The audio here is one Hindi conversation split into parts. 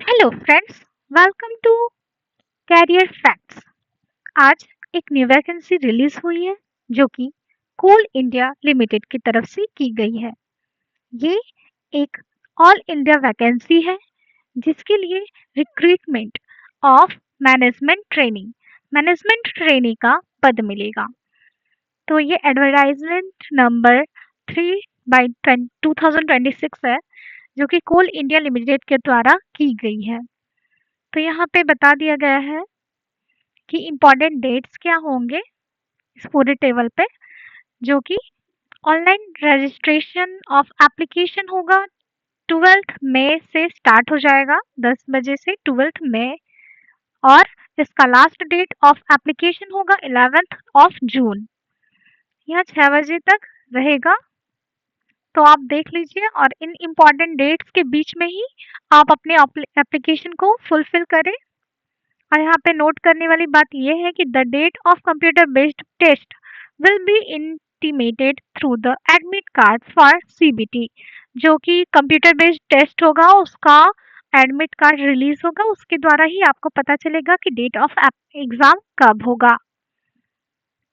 Hello friends, welcome to career facts. आज एक न्यू वैकेंसी रिलीज हुई है जो कि कोल इंडिया लिमिटेड की तरफ से की गई है। ये एक ऑल इंडिया वैकेंसी है जिसके लिए रिक्रूटमेंट ऑफ मैनेजमेंट ट्रेनी का पद मिलेगा। तो ये एडवर्टाइजमेंट नंबर 3/2026 है जो कि कोल इंडिया लिमिटेड के द्वारा की गई है। तो यहाँ पे बता दिया गया है कि इम्पोर्टेंट डेट्स क्या होंगे इस पूरे टेबल पे, जो कि ऑनलाइन रजिस्ट्रेशन ऑफ एप्लीकेशन होगा 12th मई से स्टार्ट हो जाएगा 10 बजे से 12th मई। और इसका लास्ट डेट ऑफ एप्लीकेशन होगा 11th ऑफ जून। यह 6 बजे तक रहेगा। तो आप देख लीजिए और इन इम्पोर्टेंट डेट्स के बीच में ही आप अपने एप्लीकेशन को फुलफिल करें। और यहाँ पे नोट करने वाली बात यह है कि the date of computer based test will be intimated through the admit card for CBT. जो कि कंप्यूटर बेस्ड टेस्ट होगा उसका एडमिट कार्ड रिलीज होगा, उसके द्वारा ही आपको पता चलेगा कि डेट ऑफ एग्जाम कब होगा।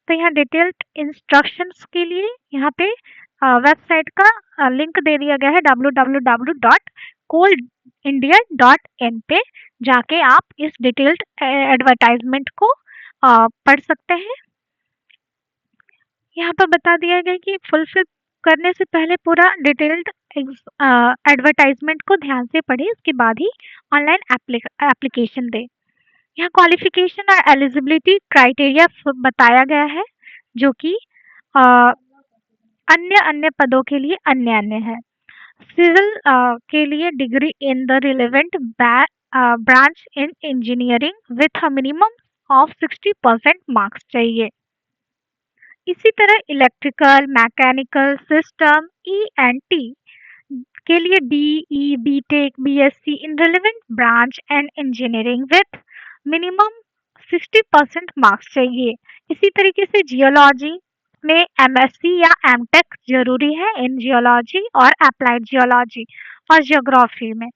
तो यहाँ डिटेल्ड इंस्ट्रक्शंस के लिए यहाँ पे वेबसाइट का लिंक दे दिया गया है www.coalindia.in पे जाके आप इस डिटेल्ड एडवर्टाइजमेंट को पढ़ सकते हैं। यहाँ पर बता दिया गया कि फुलफिल करने से पहले पूरा डिटेल्ड एडवर्टाइजमेंट को ध्यान से पढ़े, उसके बाद ही ऑनलाइन एप्लीकेशन दे। यहाँ क्वालिफिकेशन और एलिजिबिलिटी क्राइटेरिया बताया गया है जो कि अन्य अन्य पदों के लिए अन्य अन्य है। सिविल के लिए degree in the relevant branch in engineering with a minimum of 60% marks चाहिए। इसी तरह इलेक्ट्रिकल, मैकेनिकल, सिस्टम, ई&टी के लिए BE, BTech, BSc in relevant branch and engineering with minimum 60% marks चाहिए। इसी तरीके से जियोलॉजी में एमएससी या एमटेक जरूरी है इन जियोलॉजी और अप्लाइड जियोलॉजी और जियोग्राफी में।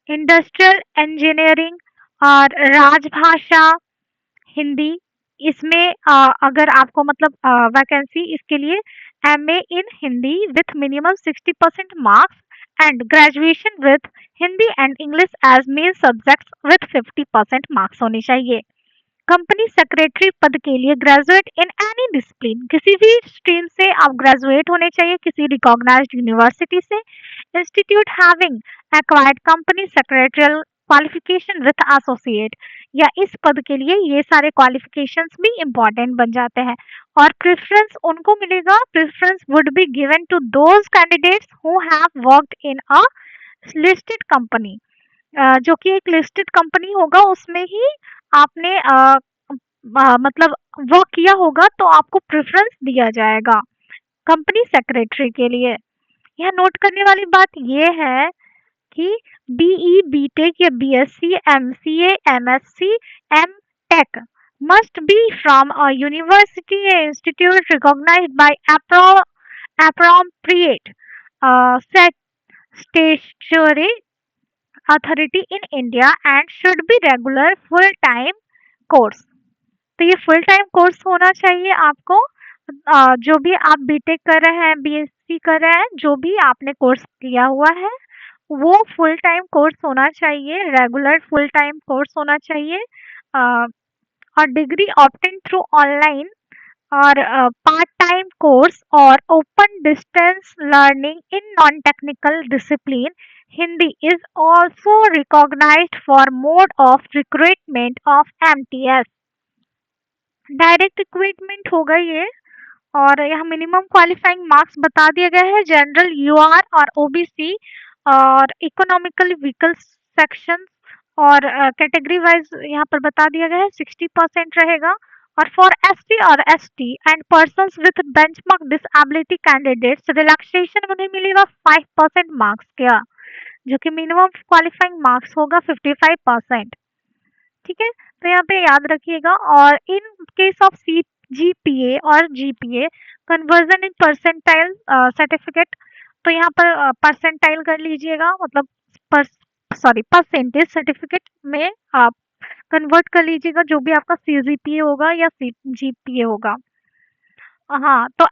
इंडस्ट्रियल इंजीनियरिंग और राजभाषा हिंदी, इसमें अगर आपको मतलब वैकेंसी इसके लिए MA in Hindi with minimum 60% marks and graduation with Hindi and English as main subjects with 50% marks होने चाहिए। कंपनी सेक्रेटरी पद के लिए ग्रेजुएट इन एनी डिसिप्लिन, किसी भी स्ट्रीम से आप ग्रेजुएट होने चाहिए किसी रिकॉग्नाइज्ड यूनिवर्सिटी से। Institute having acquired company secretarial qualification with associate, या इस पद के लिए ये सारे क्वालिफिकेशंस भी इम्पोर्टेंट बन जाते हैं। और प्रेफरेंस उनको मिलेगा, preference would be given to those candidates who have worked in a listed company. जो कि एक लिस्टेड कंपनी होगा उसमें ही आपने मतलब वर्क किया होगा तो आपको प्रेफरेंस दिया जाएगा कंपनी सेक्रेटरी के लिए। यहाँ नोट करने वाली बात यह है कि बीई, बीटेक या BSc, MCA, MSc, MTech must be from a university or institute recognized by appropriate statutory authority in India and should be regular full time course। तो ये फुल टाइम कोर्स होना चाहिए आपको। जो भी आप बीटेक कर रहे हैं, बीएससी कर रहे हैं, जो भी आपने कोर्स किया हुआ है वो फुल टाइम कोर्स होना चाहिए, रेगुलर फुल टाइम कोर्स होना चाहिए। अ, और degree obtained through online or part time course or open distance learning in non technical discipline Hindi is also recognized for mode of recruitment of MTS. Direct recruitment होगा ये। और यहाँ मिनिमम क्वालिफाइंग मार्क्स बता दिया गया है, जनरल, यूआर और ओबीसी और इकोनॉमिकल व्हीकल सेक्शन और कैटेगरी वाइज यहाँ पर बता दिया गया है 60% रहेगा। और फॉर एससी और ST and persons with benchmark disability candidates relaxation उन्हें मिलेगा 5% मार्क्स का, जो कि मिनिमम क्वालिफाइंग मार्क्स होगा 55%। ठीक है, तो यहाँ पे याद रखिएगा। और in case of C GPA और GPA conversion in percentile certificate, तो यहाँ पर परसेंटाइल कर लीजिएगा, मतलब सॉरी परसेंटेज सर्टिफिकेट में आप कन्वर्ट कर लीजिएगा, जो भी आपका सीजीपीए होगा या सीजीपीए होगा। हाँ, तो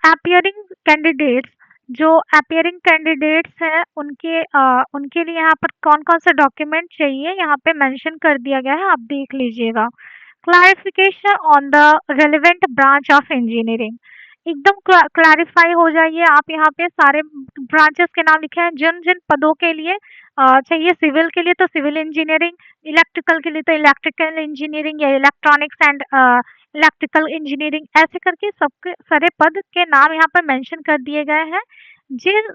जो अपीयरिंग कैंडिडेट्स हैं उनके लिए यहाँ पर कौन-कौन से डॉक्यूमेंट चाहिए यहाँ पे मेंशन कर दिया गया है, आप देख लीजिएगा। Clarification on the relevant branch of engineering, एकदम क्लैरिफाई हो जाइए। आप यहाँ पे सारे ब्रांचेस के नाम लिखे हैं, जिन जिन पदों के लिए चाहिए। सिविल के लिए तो सिविल इंजीनियरिंग, इलेक्ट्रिकल के लिए तो इलेक्ट्रिकल इंजीनियरिंग या इलेक्ट्रॉनिक्स एंड इलेक्ट्रिकल इंजीनियरिंग, ऐसे करके सबके सारे पद के नाम यहाँ पर मेंशन कर दिए गए हैं। जिन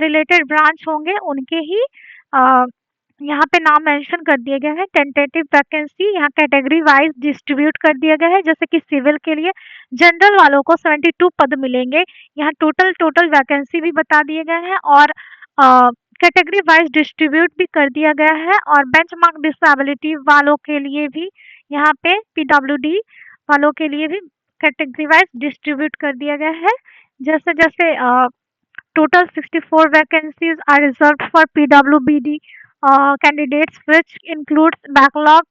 रिलेटेड ब्रांच होंगे उनके ही अ, यहाँ पे नाम मेंशन कर दिए गए हैं। टेंटेटिव वैकेंसी यहाँ कैटेगरी वाइज डिस्ट्रीब्यूट कर दिया गया है, जैसे कि सिविल के लिए जनरल वालों को 72 पद मिलेंगे। यहाँ टोटल वैकेंसी भी बता दिए गए हैं और कैटेगरी वाइज डिस्ट्रीब्यूट भी कर दिया गया है। और बेंचमार्क डिसेबिलिटी वालों के लिए भी यहाँ पे पीडब्ल्यूडी वालों के लिए भी कैटेगरी वाइज डिस्ट्रीब्यूट कर दिया गया है। जैसे जैसे total 64 vacancies are reserved for PWBD candidates, which includes backlog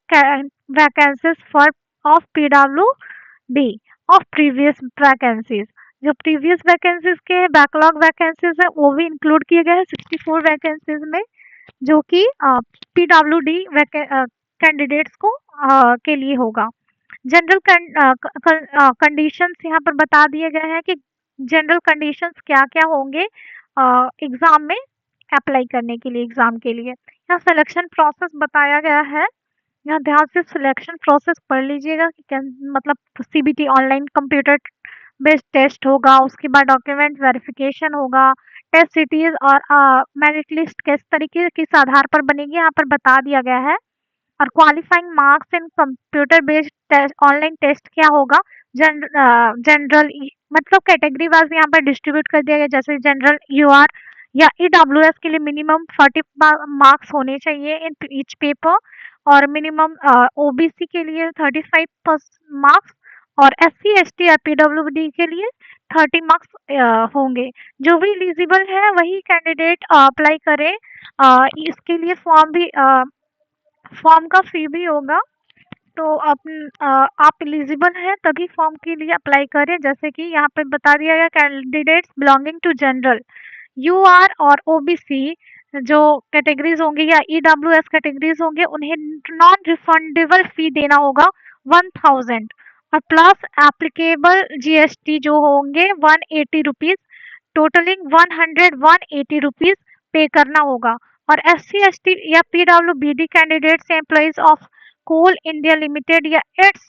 vacancies for of PWD of previous vacancies. जो प्रीवियस वैकेंसीज के बैकलॉग वैकेंसीज है वो भी इंक्लूड किए गए हैं 64 वैकेंसीज में, जो कि पीडब्ल्यूडी कैंडिडेट्स को के लिए होगा। जनरल कंडीशंस यहाँ पर बता दिए गए हैं कि जनरल कंडीशंस क्या-क्या होंगे एग्जाम में अप्लाई करने के लिए, एग्जाम के लिए। यहाँ सिलेक्शन प्रोसेस बताया गया है। यहाँ ध्यान से सिलेक्शन प्रोसेस पढ़ लीजिएगा कि क्या मतलब CBT online computer based test होगा, उसके बाद डॉक्यूमेंट वेरिफिकेशन होगा, टेस्ट सिटीज और मेरिट लिस्ट किस तरीके किस आधार पर बनेगी यहाँ पर बता दिया गया है। और qualifying marks in computer based test online test क्या होगा, जनरल मतलब कैटेगरी वाइज यहाँ पर डिस्ट्रीब्यूट कर दिया गया। जैसे जनरल यूआर या ईडब्ल्यूएस के लिए मिनिमम 40 मार्क्स होने चाहिए इन ईच पेपर, और मिनिमम ओबीसी के लिए 35 मार्क्स, और एससी एसटी या पीडब्ल्यूडी के लिए 30 मार्क्स होंगे। जो भी एलिजिबल है वही कैंडिडेट अप्लाई करें। इसके लिए फॉर्म का फी भी होगा, तो आप एलिजिबल हैं तभी फॉर्म के लिए अप्लाई करें। जैसे कि यहाँ पे बता दिया गया candidates belonging to general UR और ओबीसी जो कैटेगरीज होंगी या ईडब्ल्यूएस कैटेगरीज होंगे उन्हें नॉन रिफंडेबल फी देना होगा 1000, और प्लस एप्लीकेबल जीएसटी जो होंगे 180 रुपीज, टोटलिंग 180 रुपीज पे करना होगा। और एससी एसटी या PWBD candidates employees of Coal India Limited या its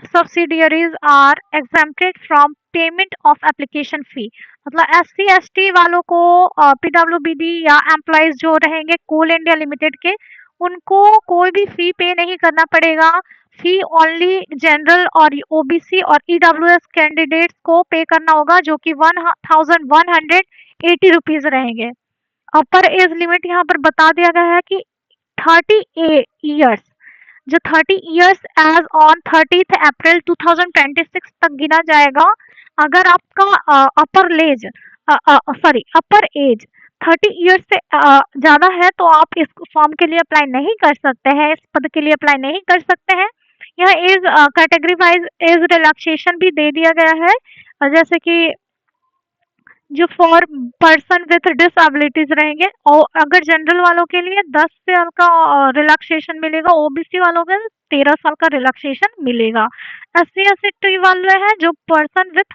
subsidiaries are exempted from payment of application fee. मतलब एससी एसटी वालों को पीडब्ल्यूबीडी या एम्प्लॉइज जो रहेंगे कोल इंडिया लिमिटेड के, उनको कोई भी फी पे नहीं करना पड़ेगा। फी ओनली जनरल और ओबीसी और ईडब्ल्यूएस कैंडिडेट्स को पे करना होगा, जो कि 1180 रहेंगे। अपर एज लिमिट यहाँ पर बता दिया गया है कि 30 ईयर्स, जो 30 ईयर्स एज ऑन 30 अप्रैल 2026 तक गिना जाएगा। अगर आपका अपर एज 30 ईयर्स से ज्यादा है तो आप इस फॉर्म के लिए अप्लाई नहीं कर सकते हैं, इस पद के लिए अप्लाई नहीं कर सकते हैं। यह age category wise age relaxation भी दे दिया गया है, जैसे कि जो फॉर पर्सन विथ डिसएबिलिटीज रहेंगे, और अगर जनरल वालों के लिए 10 साल का रिलैक्सेशन मिलेगा, ओबीसी वालों को 13 साल का रिलैक्सेशन मिलेगा। एससी एसटी वाले हैं जो पर्सन विथ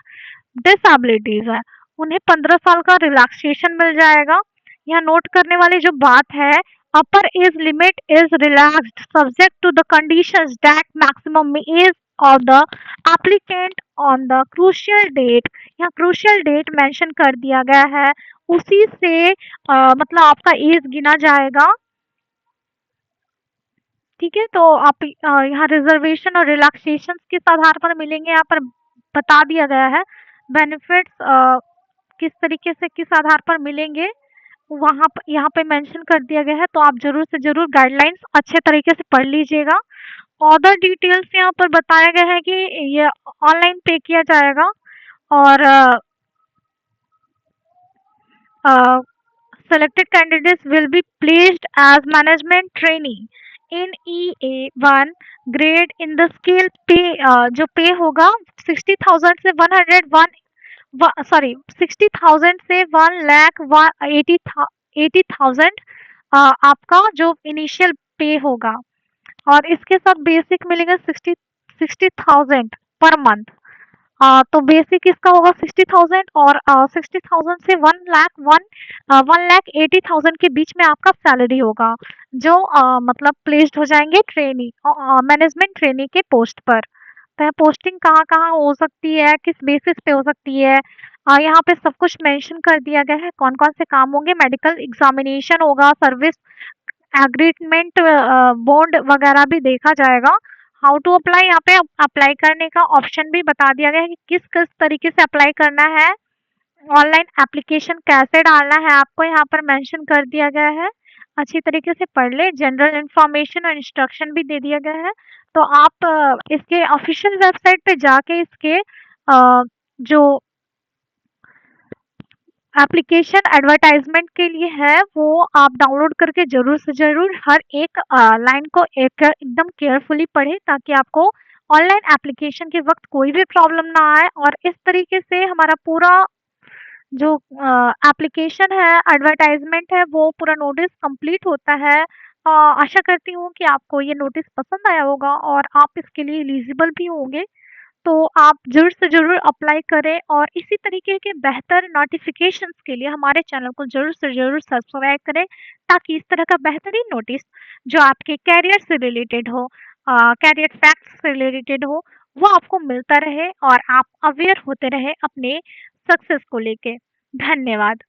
डिसएबिलिटीज है उन्हें 15 साल का रिलैक्सेशन मिल जाएगा। यहाँ नोट करने वाली जो बात है, upper age limit is relaxed subject to the conditions that maximum age of the applicant on the crucial date, यहाँ crucial date मेंशन कर दिया गया है, उसी से मतलब आपका एज गिना जाएगा। ठीक है, तो आप यहाँ रिजर्वेशन और रिलैक्सेशन किस आधार पर मिलेंगे यहाँ पर बता दिया गया है। बेनिफिट्स किस तरीके से किस आधार पर मिलेंगे वहाँ यहाँ पे मेंशन कर दिया गया है, तो आप जरूर से जरूर गाइडलाइंस अच्छे तरीके से पढ़ लीजिएगा। अदर डिटेल्स यहाँ पर बताया गया है कि ये ऑनलाइन पे किया जाएगा, और Selected candidates will be placed as management trainee in EA1 grade in the scale pay जो पे होगा 60,000 से 101 सॉरी 60,000 से 1 लाख 80,000 आपका जो इनिशियल पे होगा और इसके साथ बेसिक मिलेगा 60,000 पर मंथ। तो बेसिक इसका होगा 60,000 और 60,000 से 1 लाख 80,000 के बीच में आपका सैलरी होगा जो मतलब प्लेस्ड हो जाएंगे ट्रेनी मैनेजमेंट ट्रेनी के पोस्ट पर। तो पोस्टिंग कहाँ कहाँ हो सकती है, किस बेसिस पे हो सकती है, यहाँ पे सब कुछ मेंशन कर दिया गया है कौन कौन से काम होंगे। मेडिकल एग्जामिनेशन होगा, सर्विस एग्रीमेंट बॉन्ड वगैरह भी देखा जाएगा। हाउ टू अप्लाई, यहाँ पे अप्लाई करने का ऑप्शन भी बता दिया गया है कि किस किस तरीके से अप्लाई करना है, ऑनलाइन एप्लीकेशन कैसे डालना है आपको यहाँ पर मेंशन कर दिया गया है। अच्छी तरीके से पढ़ ले, जनरल इंफॉर्मेशन और इंस्ट्रक्शन भी दे दिया गया है। तो आप इसके ऑफिशियल वेबसाइट पे जाके इसके जो एप्लीकेशन एडवर्टाइजमेंट के लिए है वो आप डाउनलोड करके जरूर से जरूर हर एक लाइन को एक एकदम केयरफुली पढ़ें ताकि आपको ऑनलाइन एप्लीकेशन के वक्त कोई भी प्रॉब्लम ना आए। और इस तरीके से हमारा पूरा जो एप्लीकेशन है, एडवर्टाइजमेंट है, वो पूरा नोटिस कंप्लीट होता है। आशा करती हूँ कि आपको ये नोटिस पसंद आया होगा और आप इसके लिए एलिजिबल भी होंगे। तो आप ज़रूर से ज़रूर अप्लाई करें और इसी तरीके के बेहतर नोटिफिकेशंस के लिए हमारे चैनल को ज़रूर से ज़रूर सब्सक्राइब करें ताकि इस तरह का बेहतरीन नोटिस जो आपके कैरियर से रिलेटेड हो, कैरियर फैक्ट्स से रिलेटेड हो, वो आपको मिलता रहे और आप अवेयर होते रहे अपने सक्सेस को लेके। धन्यवाद।